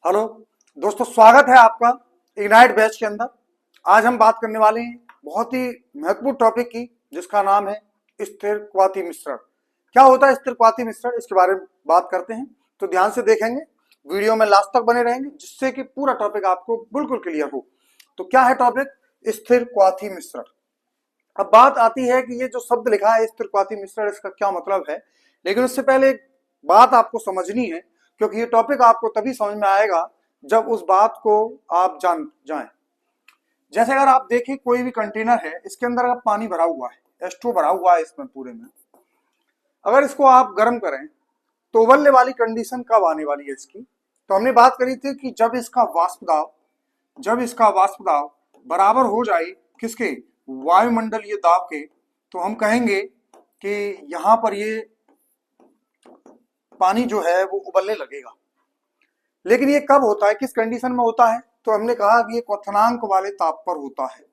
Hello दोस्तों, स्वागत है आपका इग्नाइट बैच के अंदर। आज हम बात करने वाले हैं बहुत ही महत्वपूर्ण टॉपिक की, जिसका नाम है स्थिर क्वाथी मिश्रण। क्या होता है स्थिर क्वाथी मिश्रण, इसके बारे में बात करते हैं। तो ध्यान से देखेंगे, वीडियो में लास्ट तक बने रहेंगे, जिससे कि पूरा टॉपिक आपको बिल्कुल क्लियर हो। तो क्या है टॉपिक? स्थिर क्वाथी मिश्रण। अब बात आती है कि ये जो शब्द लिखा है स्थिर क्वाथी मिश्रण, इसका क्या मतलब है। लेकिन उससे पहले एक बात आपको समझनी है, क्योंकि ये टॉपिक आपको तभी समझ में आएगा जब उस बात को आप जान जाएं। जैसे अगर आप देखें, कोई भी कंटेनर है, इसके अंदर अगर पानी भरा हुआ है, H2 भरा हुआ है इसमें पूरे में, अगर इसको आप गर्म करें तो उबलने वाली कंडीशन कब आने वाली है इसकी। तो हमने बात करी थी कि जब इसका वाष्प दाब बराबर हो जाए किसके, वायुमंडलीय दाब के, तो हम कहेंगे कि यहां पर ये पानी जो है वो उबलने लगेगा। लेकिन ये कब होता है, किस कंडीशन में होता है? तो हमने कहा कि ये क्वथनांक वाले ताप पर होता है।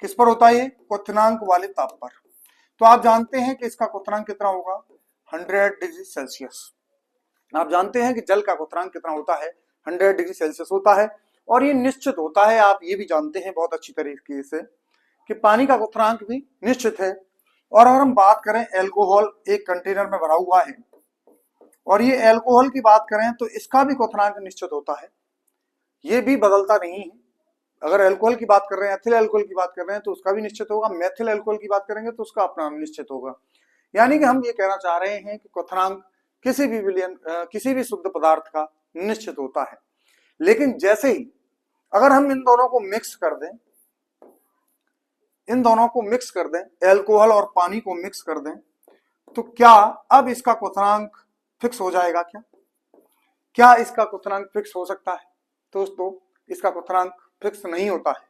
किस पर होता है ये? क्वथनांक वाले ताप पर। तो आप जानते हैं कि इसका क्वथनांक कितना होगा? 100 डिग्री सेल्सियस। आप जानते हैं कि जल का क्वथनांक कितना होता है? 100 डिग्री सेल्सियस होता है। और ये निश्चित होता है, आप ये भी जानते हैं बहुत अच्छी तरीके से कि पानी का क्वथनांक भी निश्चित है। और अगर हम बात करें एल्कोहल एक कंटेनर में भरा हुआ है, और ये एल्कोहल की बात करें तो इसका भी क्वथनांक निश्चित होता है, ये भी बदलता नहीं है। अगर एल्कोहल की बात कर रहे हैं, एथिल एल्कोहल की बात कर रहे हैं, तो उसका भी निश्चित होगा। मेथिल एल्कोहल की बात करेंगे तो उसका अपना निश्चित होगा। यानी कि हम ये कहना चाह रहे हैं कि क्वथनांक किसी भी शुद्ध पदार्थ का निश्चित होता है। लेकिन जैसे ही अगर हम इन दोनों को मिक्स कर दें, एल्कोहल और पानी को मिक्स कर दें, तो क्या अब इसका क्वथनांक फिक्स हो जाएगा? क्या इसका क्वथनांक फिक्स हो सकता है? दोस्तों, इसका क्वथनांक फिक्स नहीं होता है।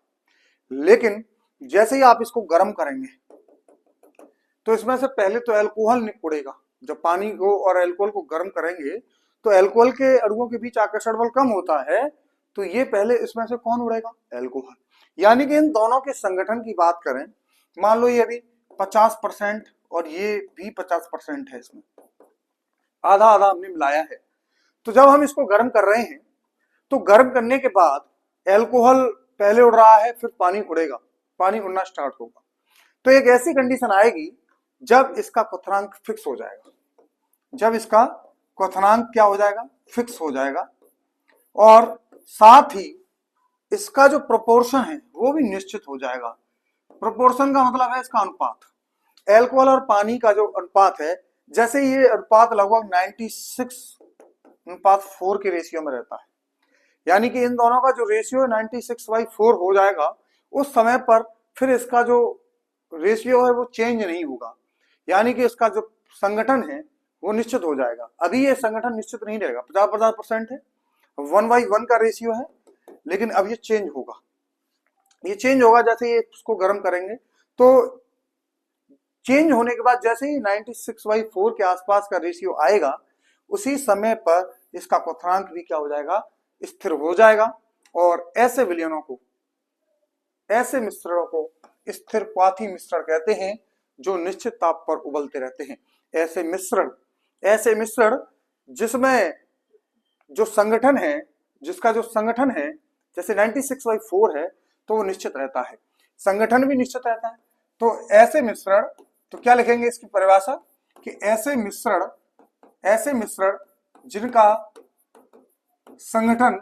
लेकिन जैसे ही आप इसको गर्म करेंगे तो इसमें से पहले तो एल्कोहल उड़ेगा। जब पानी को और एल्कोहल को गर्म करेंगे तो एल्कोहल के अणुओं के बीच आकर्षण बल कम होता है, तो ये पहले इसमें से कौन उड़ेगा? एल्कोहल। यानी कि इन दोनों के संगठन की बात करें, मान लो ये अभी 50% और ये भी 50% है, इसमें आधा आधा हमने मिलाया है। तो जब हम इसको गर्म कर रहे हैं तो गर्म करने के बाद एल्कोहल पहले उड़ रहा है, फिर पानी उड़ेगा, पानी उड़ना स्टार्ट होगा। तो एक ऐसी कंडीशन आएगी जब इसका क्वथनांक फिक्स हो जाएगा। जब इसका क्वथनांक क्या हो जाएगा? फिक्स हो जाएगा। और साथ ही इसका जो प्रोपोर्शन है वो भी निश्चित हो जाएगा। प्रोपोर्शन का मतलब है इसका अनुपात। एल्कोहल और पानी का जो अनुपात है, जैसे ये अनुपात लगभग 96:4 के रेशियो में रहता है, यानी कि इन दोनों का जो रेशियो 96/4 हो जाएगा, उस समय पर फिर इसका जो रेशियो है वो चेंज नहीं होगा। यानी कि इसका जो संगठन है वो निश्चित हो जाएगा। अभी ये संगठन निश्चित नहीं रहेगा, 50-50% है, 1/1 का रेशियो है। लेकिन अब ये चेंज होगा। ये चेंज होगा जैसे ये इसको गर्म करेंगे, तो चेंज होने के बाद जैसे ही 96/4 के आसपास का रेशियो आएगा, उसी समय पर इसका क्वथनांक भी क्या हो जाएगा? स्थिर हो जाएगा। और ऐसे विलयनों को, ऐसे मिश्रणों को स्थिर क्वाथी मिश्रण कहते हैं, जो निश्चित ताप पर उबलते रहते हैं। ऐसे मिश्रण जिसमें जो संगठन है, जिसका जो संगठन है, जैसे 96/4 है, तो वो निश्चित रहता है, संगठन भी निश्चित रहता है। तो ऐसे मिश्रण, तो क्या लिखेंगे इसकी परिभाषा कि ऐसे मिश्रण जिनका संगठन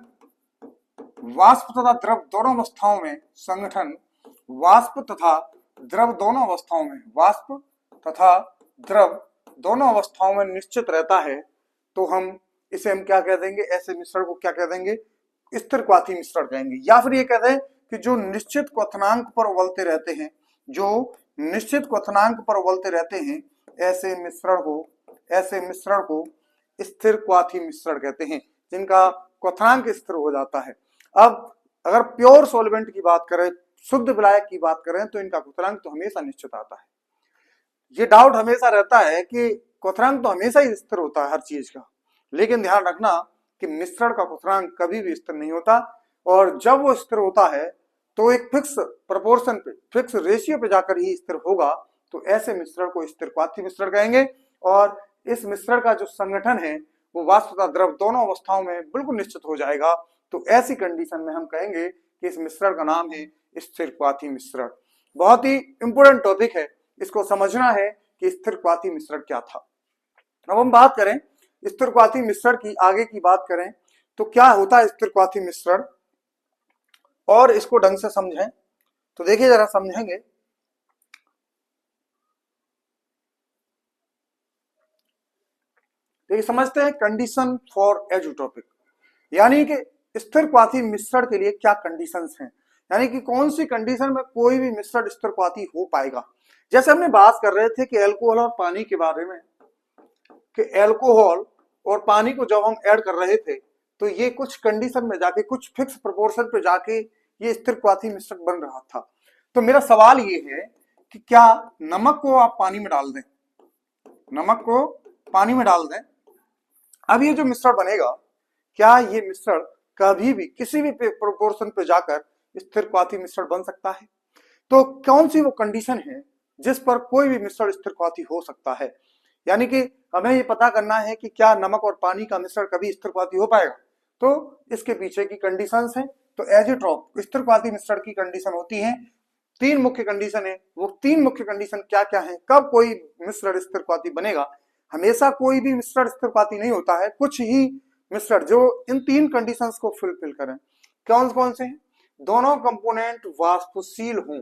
वाष्प तथा द्रव दोनों अवस्थाओं में, संगठन वाष्प तथा द्रव दोनों अवस्थाओं में, वाष्प तथा द्रव दोनों अवस्थाओं में निश्चित रहता है, तो हम इसे हम क्या कह देंगे? ऐसे मिश्रण को क्या कह देंगे? स्थिर क्वाथी मिश्रण कहेंगे। या फिर ये कहते हैं कि जो निश्चित क्वथनांक पर उबलते रहते हैं, जो निश्चित क्वथनांक पर उबलते रहते हैं, ऐसे मिश्रण को स्थिर क्वाथी मिश्रण कहते हैं, जिनका क्वथनांक स्थिर हो जाता है। अब अगर प्योर सॉल्वेंट की बात करें, शुद्ध विलायक की बात करें, तो इनका क्वथनांक तो हमेशा निश्चित आता है। ये डाउट हमेशा रहता है कि क्वथनांक तो हमेशा ही स्थिर होता है हर चीज का, लेकिन ध्यान रखना कि मिश्रण का क्वथनांक कभी भी स्थिर नहीं होता। और जब वो स्थिर होता है तो एक फिक्स प्रोपोर्शन पे, फिक्स रेशियो पे जाकर ही स्थिर होगा। तो ऐसे मिश्रण को स्थिर क्वाथी मिश्रण कहेंगे। और इस मिश्रण का जो संगठन है वो वाष्प तथा द्रव दोनों अवस्थाओं में बिल्कुल निश्चित हो जाएगा। तो ऐसी कंडीशन में हम कहेंगे कि इस मिश्रण का नाम है स्थिरक्वाथी मिश्रण। बहुत ही इंपोर्टेंट टॉपिक है, इसको समझना है कि स्थिरक्वाथी मिश्रण क्या था। अब हम बात करें स्थिरक्वाथी मिश्रण की, आगे की बात करें तो क्या होता है स्थिरक्वाथी मिश्रण, और इसको ढंग से समझें। तो देखिए जरा समझेंगे, देखिए समझते हैं कंडीशन फॉर एजोट्रोपिक, यानी कि स्थिरक्वाथी मिश्रण के लिए क्या कंडीशंस हैं, यानी कि कौन सी कंडीशन में कोई भी मिश्रण स्थिरक्वाथी हो पाएगा। जैसे हमने बात कर रहे थे कि अल्कोहल और पानी के बारे में, कि अल्कोहल और पानी को जब हम ऐड कर रहे थे तो ये कुछ कंडीशन में जाके, कुछ फिक्स प्रोपोर्शन पे जाके ये स्थिरक्वाथी मिश्रण बन रहा था। तो मेरा सवाल ये है कि क्या नमक को आप पानी में डाल दें, नमक को पानी में डाल दें, अब ये जो मिश्रण बनेगा, क्या ये मिश्रण कभी भी किसी भी प्रोपोर्शन पे जाकर स्थिरक्वाथी मिश्रण बन सकता है? तो कौन सी वो कंडीशन है जिस पर कोई भी मिश्रण स्थिरक्वाथी हो सकता है, यानी कि हमें ये पता करना है कि क्या नमक और पानी का मिश्रण कभी स्थिरक्वाथी हो पाएगा। तो इसके पीछे की कंडीशंस हैं। तो एजिट्रॉप स्थिरक्वाथी मिश्रण की कंडीशन होती है, तीन मुख्य कंडीशन है। वो तीन मुख्य कंडीशन क्या क्या है, कब कोई मिश्रण स्थिरक्वाथी बनेगा? हमेशा कोई भी मिश्रण स्थिरक्वाथी नहीं होता है, कुछ ही मिश्रण जो इन तीन कंडीशंस को फुलफिल करें। कौन कौन से हैं? दोनों कंपोनेंट वाष्पशील हों।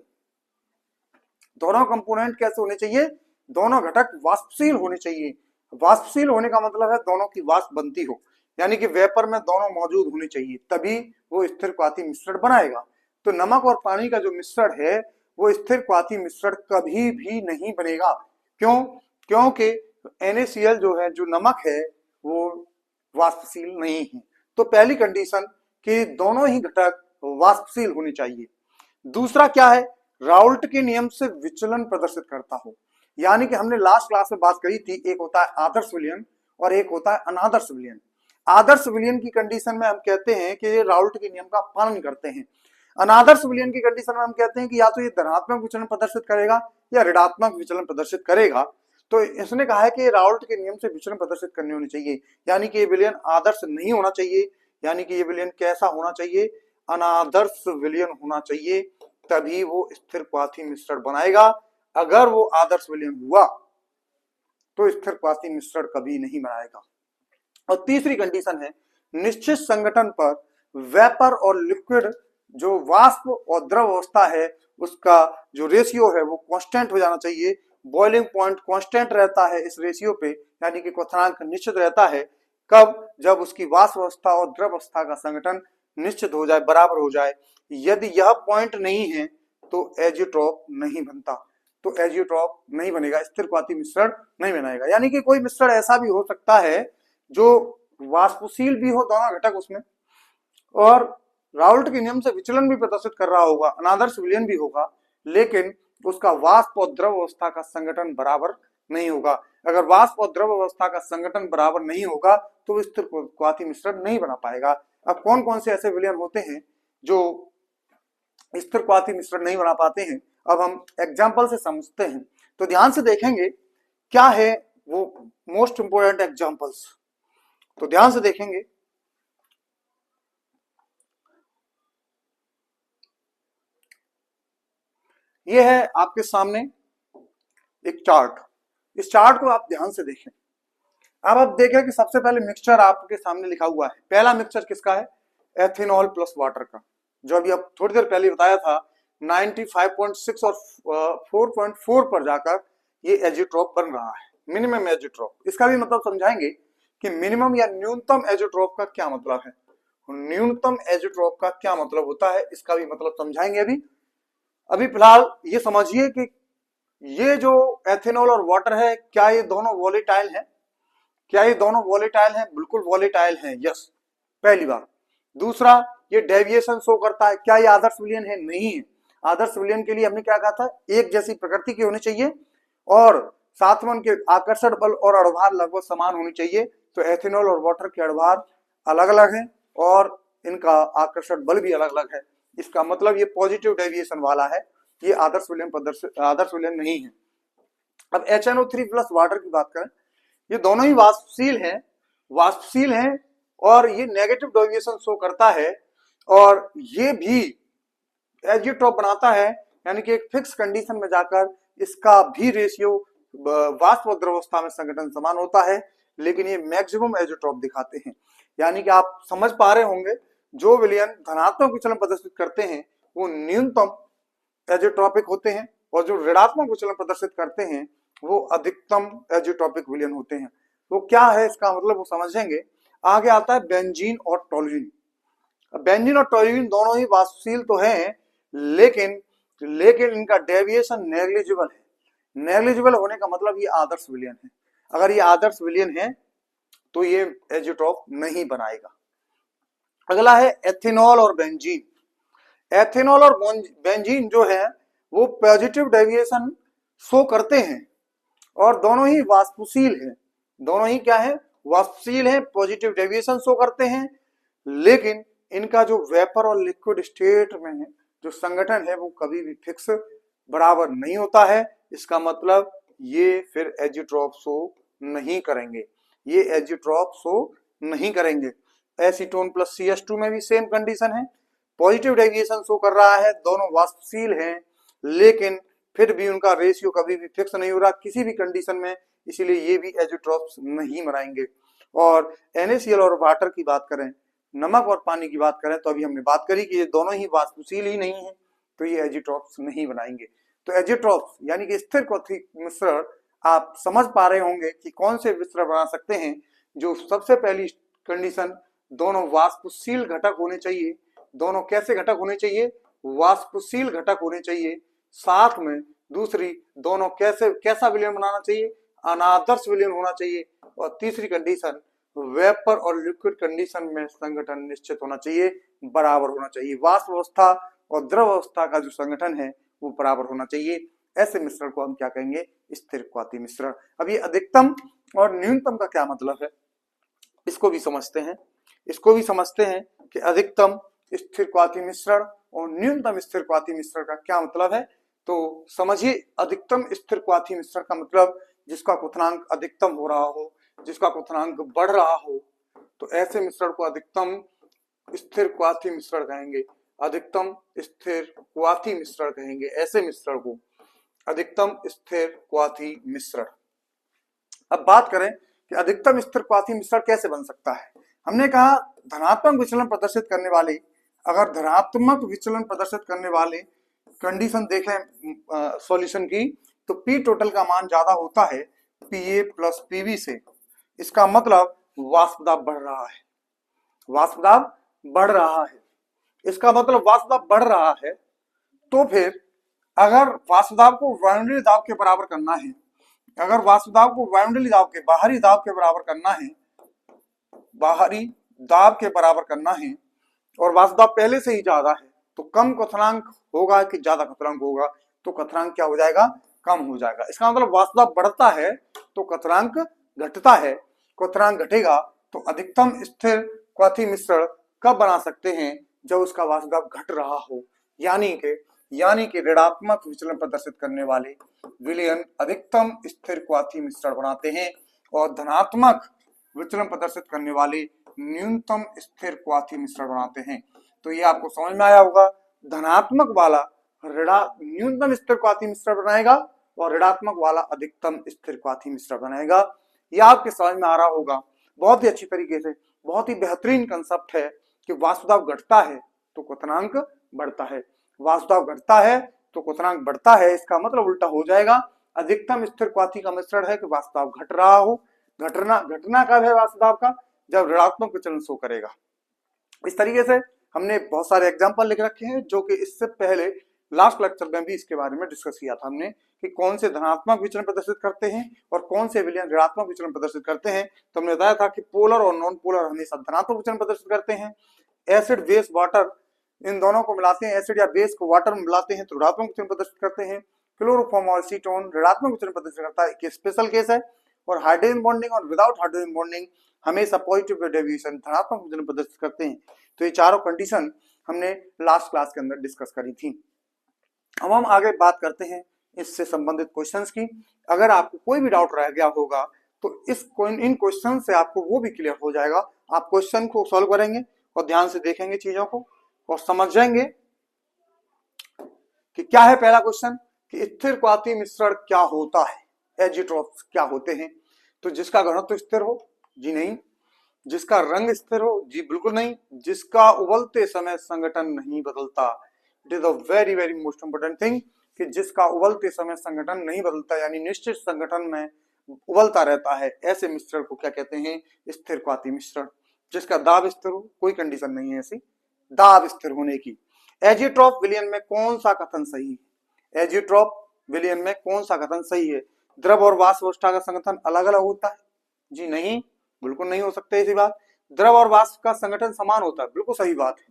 दोनों कंपोनेंट कैसे होने चाहिए? दोनों घटक वाष्पशील होने चाहिए। वाष्पशील होने का मतलब है दोनों की वाष्प बनती हो, यानी कि वेपर में दोनों मौजूद होने चाहिए, तभी वो स्थिरक्वाथी मिश्रण बनाएगा। तो नमक और पानी का जो मिश्रण है वो स्थिरक्वाथी मिश्रण कभी भी नहीं बनेगा। क्यों? क्योंकि NaCl जो है, जो नमक है, वो वाष्पशील नहीं है। तो पहली कंडीशन कि दोनों ही घटक वाष्पशील होने चाहिए। दूसरा क्या है? राउल्ट के नियम से विचलन प्रदर्शित करता हो, यानी कि हमने लास्ट क्लास में बात करी थी, एक होता है आदर्श विलयन और एक होता है अनादर्श विलयन। आदर्श विलयन की कंडीशन में हम कहते हैं कि ये राउल्ट के नियम का पालन करते हैं। अनादर्श विलयन की कंडीशन में हम कहते हैं कि या तो ये धनात्मक विचलन प्रदर्शित करेगा या ऋणात्मक विचलन प्रदर्शित करेगा। तो इसने कहा है कि राउल्ट के नियम से विचलन प्रदर्शित करने होने चाहिए, यानी कि ये विलयन आदर्श नहीं होना चाहिए, यानी कि ये विलयन कैसा होना चाहिए? अनादर्श विलयन होना चाहिए, तभी वो स्थिरक्वाथी मिश्रण बनाएगा। अगर वो आदर्श विलयन हुआ तो स्थिरक्वाथी मिश्रण कभी नहीं बनाएगा। और तीसरी कंडीशन है निश्चित संगठन पर वेपर और लिक्विड, जो वाष्प और द्रव अवस्था है, उसका जो रेशियो है वो कांस्टेंट हो जाना चाहिए। बॉइलिंग पॉइंट कांस्टेंट रहता है इस रेशियो पे, यानी कि क्वथनांक निश्चित रहता है। कब? जब उसकी वाष्प अवस्था और द्रव अवस्था का संगठन निश्चित हो जाए, बराबर हो जाए। यदि यह पॉइंट नहीं है तो एजियोट्रॉप नहीं बनता, तो एजियोट्रॉप नहीं बनेगा, स्थिरक्वाथी मिश्रण नहीं बनाएगा। यानी कि कोई मिश्रण ऐसा भी हो सकता है जो वाष्पशील भी हो दोनों घटक उसमें, और राउल्ट के नियम से विचलन भी प्रदर्शित कर रहा होगा, अनादर्श विलयन भी होगा, लेकिन उसका वाष्प और द्रव अवस्था का संगठन बराबर नहीं होगा। अगर वाष्प और द्रव अवस्था का संगठन बराबर नहीं होगा तो स्थिरक्वाथी मिश्रण नहीं बना पाएगा। अब कौन कौन से ऐसे विलयन होते हैं जो स्थिरक्वाथी मिश्रण नहीं बना पाते हैं, अब हम एग्जाम्पल से समझते हैं। तो ध्यान से देखेंगे क्या है वो मोस्ट इंपोर्टेंट एग्जाम्पल्स, तो ध्यान से देखेंगे। ये है आपके सामने एक चार्ट, इस चार्ट को आप ध्यान से देखें। अब आप देखें कि सबसे पहले मिक्सचर आपके सामने लिखा हुआ है। पहला मिक्सचर किसका है? एथेनॉल प्लस वाटर का, जो अभी आप थोड़ी देर पहले बताया था 95.6 और 4.4 पर जाकर ये एजिट्रॉप बन रहा है, मिनिमम एजिट्रॉप। इसका भी मतलब समझाएंगे कि मिनिमम या न्यूनतम एजिट्रॉप का क्या मतलब है, न्यूनतम एजिट्रॉप का क्या मतलब होता है, इसका भी मतलब समझाएंगे। अभी फिलहाल ये समझिए कि ये जो एथेनॉल और वाटर है, क्या ये दोनों वॉलेटाइल है? क्या ये दोनों वॉलेटाइल हैं? बिल्कुल वॉलेटाइल हैं, यस, पहली बात। दूसरा, ये डेविएशन शो करता है, क्या ये आदर्श विलयन है? नहीं है। आदर्श विलयन के लिए हमने क्या कहा था? एक जैसी प्रकृति के होने चाहिए और साथ में उनके आकर्षण बल और अड़भार लगभग समान होनी चाहिए। तो एथेनॉल और वाटर के अड़भार अलग अलग हैं और इनका आकर्षण बल भी अलग अलग है। इसका मतलब ये पॉजिटिव डेविएशन वाला है, ये आदर्श विलयन नहीं है। अब HNO3 प्लस वाटर की बात करें, ये दोनों ही वाष्पशील हैं, वाष्पशील हैं और ये नेगेटिव डेविएशन शो करता है और ये भी एजियोट्रॉप बनाता है, यानी कि एक फिक्स कंडीशन में जाकर इसका भी रेशियो वाष्प और द्रवावस्था में संघटन समान होता है, लेकिन ये मैक्सिमम एजियोट्रॉप दिखाते हैं। यानी कि आप समझ पा रहे होंगे, जो विलयन धनात्मक विचलन प्रदर्शित करते हैं वो न्यूनतम एजियोट्रॉपिक होते हैं और जो ऋणात्मक विचलन प्रदर्शित करते हैं वो अधिकतम एजियोट्रॉपिक विलयन होते हैं। तो क्या है इसका मतलब वो समझेंगे। आगे आता है बेंजीन और टोल्यूइन। बेंजीन और टोल्यूइन दोनों ही वाष्पशील तो हैं, लेकिन इनका डेविएशन नेग्लिजिबल है। नेग्लिजिबल होने का मतलब ये आदर्श विलयन है। अगर ये आदर्श विलयन है तो ये एजियोट्रॉप नहीं बनाएगा। अगला है एथेनॉल और बेंजीन। एथेनॉल और बेंजीन जो है वो पॉजिटिव डेविएशन शो करते हैं और दोनों ही वाष्पशील हैं। दोनों ही क्या है, वाष्पशील हैं, पॉजिटिव डेविएशन शो करते हैं, लेकिन इनका जो वेपर और लिक्विड स्टेट में है जो संगठन है वो कभी भी फिक्स बराबर नहीं होता है। इसका मतलब ये फिर एजियोट्रॉप शो नहीं करेंगे, ये एजियोट्रॉप शो नहीं करेंगे। एसीटोन प्लस CH2 में भी सेम कंडीशन है, पॉजिटिव डेविएशन शो कर रहा है, दोनों वाष्पशील हैं, लेकिन फिर भी उनका रेशियो कभी भी फिक्स नहीं हो रहा किसी भी कंडीशन में, इसीलिए ये भी एजियोट्रॉप्स नहीं बनाएंगे। और NaCl और वाटर की बात करें, नमक और पानी की बात करें, तो अभी हमने बात करी कि ये दोनों ही वाष्पशील ही नहीं है, तो ये एजियोट्रॉप्स नहीं बनाएंगे। तो एजियोट्रॉप्स यानी कि स्थिर क्वाथी मिश्रण आप समझ पा रहे होंगे कि कौन से मिश्रण बना सकते हैं। जो सबसे पहली कंडीशन, दोनों वाष्पशील घटक होने चाहिए। दोनों कैसे घटक होने चाहिए, वाष्पशील घटक होने चाहिए। साथ में दूसरी, दोनों कैसा विलयन बनाना चाहिए, अनादर्श विलयन होना चाहिए। और तीसरी कंडीशन, वेपर और लिक्विड कंडीशन में संगठन निश्चित होना चाहिए, बराबर होना चाहिए। वाष्प अवस्था और द्रव अवस्था का जो संगठन है वो बराबर होना चाहिए। ऐसे मिश्रण को हम क्या कहेंगे, स्थिर क्वाथी मिश्रण। अब ये अधिकतम और न्यूनतम का क्या मतलब है, इसको भी समझते हैं कि अधिकतम स्थिर क्वाथी मिश्रण और न्यूनतम स्थिर क्वाथी मिश्रण का क्या मतलब है। तो समझिए, अधिकतम स्थिर क्वाथी मिश्रण का मतलब जिसका क्वथनांक अधिकतम हो रहा हो, जिसका क्वथनांक बढ़ रहा हो, तो ऐसे मिश्रण को अधिकतम स्थिर क्वाथी मिश्रण कहेंगे। अधिकतम स्थिर क्वाथी मिश्रण कहेंगे ऐसे मिश्रण को, अधिकतम स्थिर क्वाथी मिश्रण। अब बात करें कि अधिकतम स्थिर क्वाथी मिश्रण कैसे बन सकता है। हमने कहा धनात्मक विचलन प्रदर्शित करने वाले, अगर धनात्मक विचलन प्रदर्शित करने वाले कंडीशन देखें सॉल्यूशन की, तो पी टोटल का मान ज्यादा होता है PA प्लस PB से। इसका मतलब वाष्प दाब बढ़ रहा है, वाष्प दाब बढ़ रहा है। इसका मतलब वाष्प दाब बढ़ रहा है, तो फिर अगर वाष्प दाब को वायुमंडलीय दाब के बराबर करना है, अगर वाष्प दाब को वायुमंडलीय दाब के, बाहरी दाब के बराबर करना है, बाहरी दाब के बराबर करना है, और वाष्प दाब पहले से ही ज्यादा है, तो कम क्वथनांक होगा कि ज्यादा क्वथनांक होगा, तो क्वथनांक क्या हो जाएगा, कम हो जाएगा। इसका मतलब वाष्प दाब बढ़ता है तो क्वथनांक घटता है, क्वथनांक घटेगा तो अधिकतम स्थिर क्वाथी मिश्रण कब बना सकते हैं, जब उसका वाष्प दाब घट रहा हो, यानी कि ऋणात्मक विचलन प्रदर्शित करने वाले विलयन अधिकतम स्थिर क्वाथी मिश्रण बनाते हैं और धनात्मक विचलन प्रदर्शित करने वाले न्यूनतम स्थिर क्वाथी मिश्रण बनाते हैं। तो ये आपको समझ में आया होगा, धनात्मक वाला न्यूनतम स्थिर क्वाथी मिश्रण बनाएगा और ऋणात्मक वाला अधिकतम स्थिर क्वाथी मिश्रण बनाएगा। ये आपके समझ में आ रहा होगा बहुत ही अच्छी तरीके से। बहुत ही बेहतरीन कंसेप्ट है कि वाष्प दाब घटता है तो क्वथनांक बढ़ता है, वाष्प दाब घटता है तो क्वथनांक बढ़ता है। इसका मतलब उल्टा हो जाएगा, अधिकतम स्थिर क्वाथी का मिश्रण है कि वाष्प दाब घट रहा हो। घटना कब है वाष्प दाब का, जब ऋणात्मक विचलन शो करेगा। इस तरीके से हमने बहुत सारे एग्जांपल लिख रखे हैं, जो कि इससे पहले लास्ट लेक्चर में भी इसके बारे में डिस्कस किया था हमने कि कौन से धनात्मक विचलन प्रदर्शित करते हैं और कौन से विलयन ऋणात्मक विचलन प्रदर्शित करते हैं। तो हमने बताया था कि पोलर और नॉन पोलर हमेशा धनात्मक विचलन प्रदर्शित करते हैं। एसिड बेस वाटर, इन दोनों को मिलाते हैं, एसिड या बेस को वाटर में मिलाते हैं तो ऋणात्मक विचलन प्रदर्शित करते हैं। क्लोरोफॉर्म और एसीटोन ऋणात्मक विचलन प्रदर्शित करता है, एक स्पेशल केस है। और हाइड्रोजन बॉन्डिंग और विदाउट हाइड्रोजन बॉन्डिंग हमेशा पॉजिटिव डेविएशन धनात्मक विचलन प्रदर्शित करते हैं। तो ये चारों कंडीशन हमने लास्ट क्लास के अंदर डिस्कस करी थी। अब हम आगे बात करते हैं इससे संबंधित क्वेश्चंस की। अगर आपको कोई भी डाउट रह गया होगा तो इन क्वेश्चन से आपको वो भी क्लियर हो जाएगा, आप क्वेश्चन को सॉल्व करेंगे और ध्यान से देखेंगे चीजों को और समझ जाएंगे कि क्या है पहला क्वेश्चन कि स्थिर क्वाथी मिश्रण क्या होता है, एजिट्रॉप्स क्या होते हैं। तो जिसका घनत्व स्थिर हो, जी नहीं। जिसका रंग स्थिर हो, जी बिल्कुल नहीं। जिसका उबलते समय संगठन नहीं बदलता, it is a very very most important thing कि जिसका उबलते समय संगठन नहीं बदलता, यानी निश्चित संगठन में उबलता रहता है, ऐसे मिश्रण को क्या कहते हैं, स्थिर क्वाथी मिश्रण। जिसका दाब स्थिर हो, कोई कंडीशन नहीं है ऐसी दाब स्थिर होने की। एजिट्रॉप विलयन में कौन सा कथन सही है, एजिट्रॉप विलयन में कौन सा कथन सही है, द्रव और वाष्प अवस्था का संगठन अलग अलग होता है, जी नहीं, बिल्कुल नहीं हो सकते ऐसी बात। द्रव और वाष्प का संगठन समान होता है, बिल्कुल सही बात है।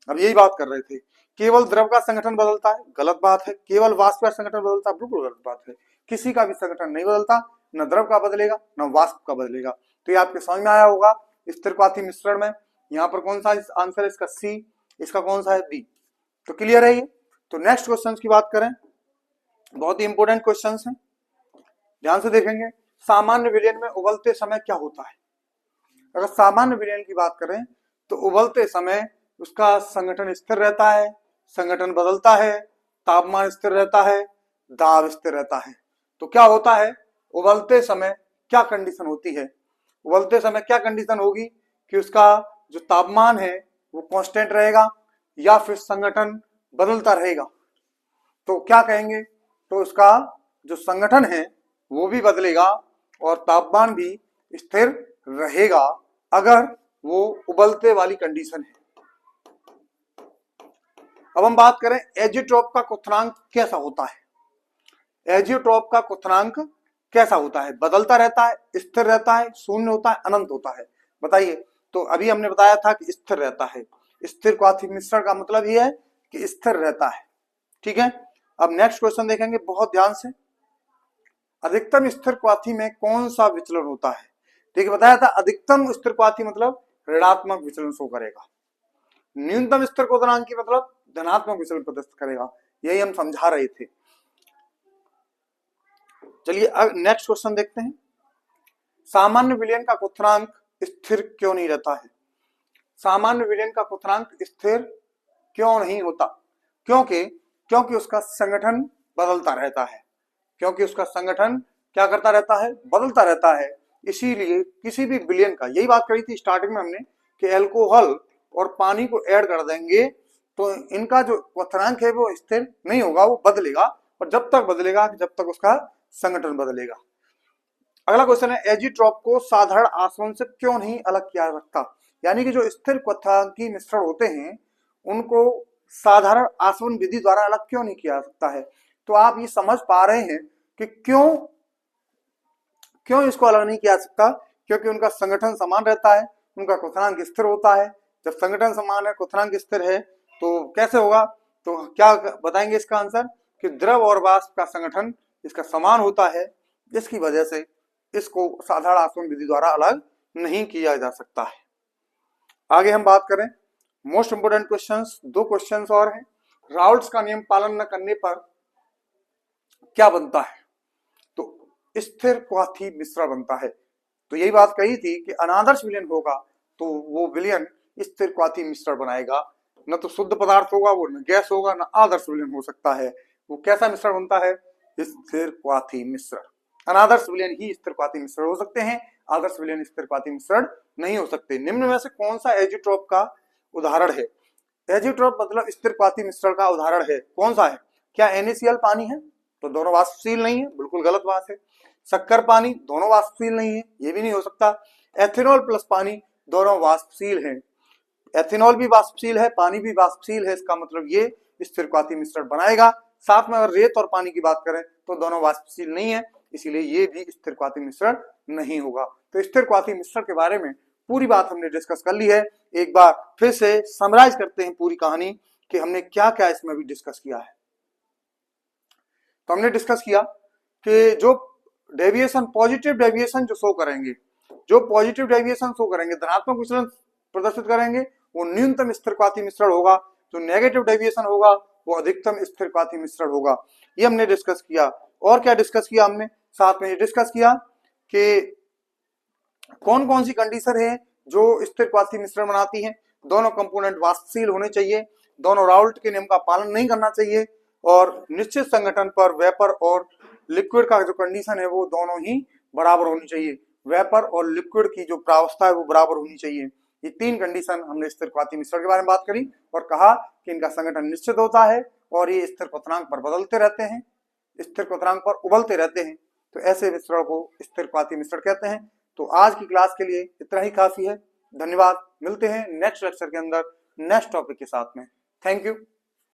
अब यही बात कर रहे थे, केवल द्रव का संगठन बदलता है, गलत बात है। केवल वाष्प का संगठन बदलता है, बिल्कुल गलत बात है। किसी का भी संगठन नहीं बदलता, न द्रव का बदलेगा न वाष्प का बदलेगा। तो ये आपके समझ में आया होगा स्थिर क्वाथी मिश्रण में यहाँ पर कौन सा आंसर है इसका, सी। इसका कौन सा है, बी। तो क्लियर है ये। तो नेक्स्ट क्वेश्चन की बात करें, बहुत ही इंपोर्टेंट क्वेश्चन है, ध्यान से देखेंगे। सामान्य विलयन में उबलते समय क्या होता है। अगर सामान्य विलयन की बात करें तो उबलते समय उसका संगठन स्थिर रहता है, संगठन बदलता है, तापमान स्थिर रहता है, दाब स्थिर रहता है। तो क्या होता है, उबलते समय क्या कंडीशन होती है, उबलते समय क्या कंडीशन होगी कि उसका जो तापमान है वो कांस्टेंट रहेगा या फिर संगठन बदलता रहेगा। तो क्या कहेंगे, तो उसका जो संगठन है वो भी बदलेगा और तापमान भी स्थिर रहेगा अगर वो उबलते वाली कंडीशन है। अब हम बात करें एजिट्रॉप का क्वथनांक कैसा होता है। एजिट्रॉप का क्वथनांक कैसा होता है, बदलता रहता है, स्थिर रहता है, शून्य होता है, अनंत होता है, बताइए। तो अभी हमने बताया था कि स्थिर रहता है। स्थिर क्वाथी मिश्रण का मतलब ये है कि स्थिर रहता है, ठीक है। अब नेक्स्ट क्वेश्चन देखेंगे बहुत ध्यान से। अधिकतम स्थिर क्वाथी में कौन सा विचलन होता है। ठीक है, बताया था अधिकतम स्थिर क्वाथी मतलब ऋणात्मक विचलन शो करेगा, न्यूनतम स्थिर क्वथनांक की मतलब धनात्मक विचलन प्रदर्शित करेगा, यही हम समझा रहे थे। चलिए अब नेक्स्ट क्वेश्चन देखते हैं। सामान्य विलयन का क्वथनांक स्थिर क्यों नहीं रहता है। सामान्य विलयन का क्वथनांक स्थिर क्यों नहीं होता, क्योंकि उसका संगठन बदलता रहता है, क्योंकि उसका संगठन क्या करता रहता है, बदलता रहता है। इसीलिए किसी भी विलयन का, यही बात करी थी स्टार्टिंग में हमने कि अल्कोहल और पानी को ऐड कर देंगे तो इनका जो क्वथनांक है वो स्थिर नहीं होगा, वो बदलेगा, और जब तक बदलेगा जब तक उसका संगठन बदलेगा। अगला क्वेश्चन है, एजिट्रॉप को साधारण आसवन से क्यों नहीं अलग किया जा सकता। यानी कि जो स्थिर क्वथनांकी मिश्रण होते हैं उनको साधारण आसवन विधि द्वारा अलग क्यों नहीं किया जा सकता है। तो आप ये समझ पा रहे हैं कि क्यों इसको अलग नहीं किया जा सकता, क्योंकि उनका संगठन समान रहता है, उनका क्वथनांक स्थिर होता है। जब संगठन समान है, क्वथनांक स्थिर है, तो कैसे होगा, तो क्या बताएंगे इसका आंसर कि द्रव और वाष्प का संगठन इसका समान होता है, जिसकी वजह से इसको साधारण आसवन विधि द्वारा अलग नहीं किया जा सकता है। आगे हम बात करें मोस्ट इंपोर्टेंट क्वेश्चंस, दो क्वेश्चंस और हैं। राउल्ट्स का नियम पालन न करने पर क्या बनता है, तो स्थिर क्वाथी मिश्रण बनता है। तो यही बात कही थी कि अनादर्श विलयन होगा तो वो विलयन स्थिर क्वाथी मिश्रण बनाएगा, न तो शुद्ध पदार्थ होगा वो, न गैस होगा, न आदर्श विलयन हो सकता है। वो कैसा मिश्रण बनता है, स्थिर क्वाथी मिश्रण। अनादर्श विलयन ही स्थिर क्वाथी मिश्रण हो सकते हैं, आदर्श विलयन स्थिर क्वाथी मिश्रण नहीं हो सकते। निम्न में से कौन सा एजिट्रॉप का उदाहरण है। एजिट्रॉप मतलब स्थिर क्वाथी मिश्रण का उदाहरण है, कौन सा है। क्या NaCl पानी है, तो दोनों वाष्पशील नहीं है, बिल्कुल गलत बात है। शक्कर पानी, दोनों वाष्पशील नहीं है, ये भी नहीं हो सकता। एथेनॉल प्लस पानी, दोनों वाष्पशील हैं, एथेनॉल भी वाष्पशील है, पानी भी वाष्पशील है, इसका मतलब ये स्थिर क्वाथी मिश्रण बनाएगा। साथ में अगर रेत और पानी की बात करें तो दोनों वाष्पशील नहीं है, इसीलिए ये भी स्थिर क्वाथी मिश्रण नहीं होगा। तो स्थिर क्वाथी मिश्रण के बारे में पूरी बात हमने डिस्कस कर ली है। एक बार फिर से समराइज करते हैं पूरी कहानी कि हमने क्या क्या इसमें भी डिस्कस किया है। तो हमने डिस्कस किया कि जो डेविएशन, पॉजिटिव डेविएशन जो शो करेंगे, जो पॉजिटिव डेविएशन शो करेंगे, धनात्मक विचलन प्रदर्शित करेंगे, वो न्यूनतम स्थिर क्वाथी मिश्रण होगा। जो नेगेटिव डेविएशन होगा वो अधिकतम स्थिर क्वाथी मिश्रण होगा। ये हमने डिस्कस किया। और क्या डिस्कस किया हमने, साथ में ये डिस्कस किया कि कौन कौन सी कंडीशन है जो स्थिरपाती मिश्रण बनाती हैं। दोनों कंपोनेंट वाष्पशील होने चाहिए, दोनों राउल्ट के नियम का पालन नहीं करना चाहिए, और निश्चित संगठन पर वेपर और लिक्विड का जो कंडीशन है वो दोनों ही बराबर होनी चाहिए। वेपर और लिक्विड की जो प्रावस्था है वो बराबर होनी चाहिए। ये तीन कंडीशन हमने स्थिरपाती मिश्रण के बारे में बात करी और कहा कि इनका संगठन निश्चित होता है और ये स्थिर क्वथनांक पर बदलते रहते हैं, स्थिर क्वथनांक पर उबलते रहते हैं। तो ऐसे मिश्रण को स्थिरपाती मिश्रण कहते हैं। तो आज की क्लास के लिए इतना ही काफी है। धन्यवाद। मिलते हैं नेक्स्ट लेक्चर के अंदर नेक्स्ट टॉपिक के साथ में। Thank you.